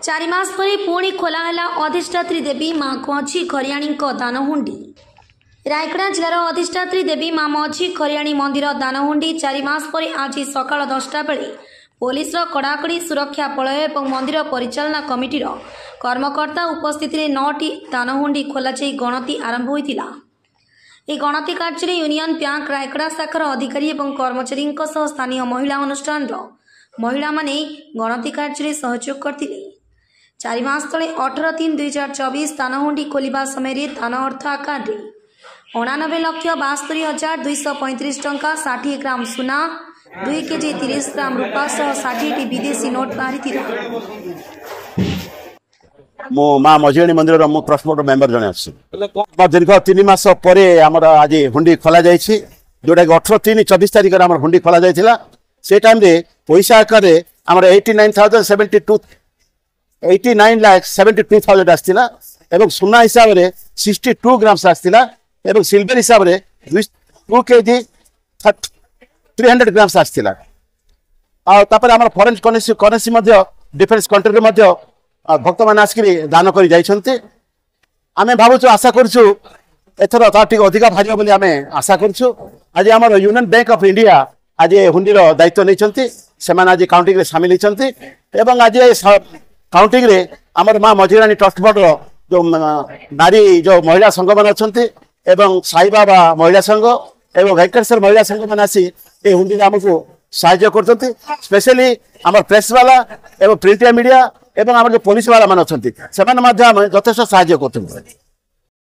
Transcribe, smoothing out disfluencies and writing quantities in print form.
चारि मास परे पुणी खोलाहेला अधिष्ठात्री देवी माँ मझी खरियाणी दानहुंडी। रायगड़ा जिलार अधिष्ठात्री देवी माँ मझी खरियाणी मंदिर दानहुंडी 4 मास परे आज सकाळ 10टा बेले पुलिस कड़ाकड़ी सुरक्षा बलय और मंदिर परिचालना कमिटीर कर्मकर्ता उपस्थित 9टी दानहुंडी खोलाई गणति आरंभ होता। यह गणति कार्य यूनियन बैंक रायगड़ा शाखार अधिकारी और कर्मचारी स्थानीय महिला अनुष्ठान महिला माने गणति कार्य सहयोग करते। 4 मास तले 18/3/2024 दानहुंडी खोलिबा समय दान अर्थ आकार 89,72,235 टंका 60 ग्राम सुना 2 केजी 30 ग्राम रूपा सह 60 विदेशी नोट बाहरी। मो माँ मझियाणी मंदिर मु ट्रस्ट बोर्ड मेंबर जने अछि। दीर्घ 3 मास पर आमर आज हुंडी खोला जाइछि जोटा 18/3/24 तारिख आमर हुंडी खोला जाइथिला। से टाइम रे पैसा आकार आमर 89,72,000 आसथिला एवं सुना हिसाब रे 62 ग्राम्स आसथिला एवं सिल्वर हिसाब रे 2 केजी 300 ग्राम्स आसथिला। आ तापर हमर फॉरेन करेंसी मध्ये डिफेंस कंट्री रे मध्ये भक्त मान आसकरी दान करि जाइछन्ते। आमे भाबुछु आशा करछु एथर ता ठीक अधिका भाजिबा बोली आमे आशा करछु। आज हमर यूनियन बैंक ऑफ इंडिया आज हुंडीर दायित्व नहीं सेमान आज काउंटिंग रे शामिल होती एवं आज काउंटिंग रे आमर माँ मझियाणी ट्रस्ट बोर्ड जो नारी जो महिला संघ मान अच्छा एवं साई बाबा महिला संघ एवं वेंकटेश्वर महिला संघ मान आसी ए हुंडी आमको साहाय्य करते। स्पेशली आमर प्रेस वाला एवं प्रिंट मीडिया एवं आमर जो पुलिस वाला मान अच्छा से यथेष साहाय्य करते।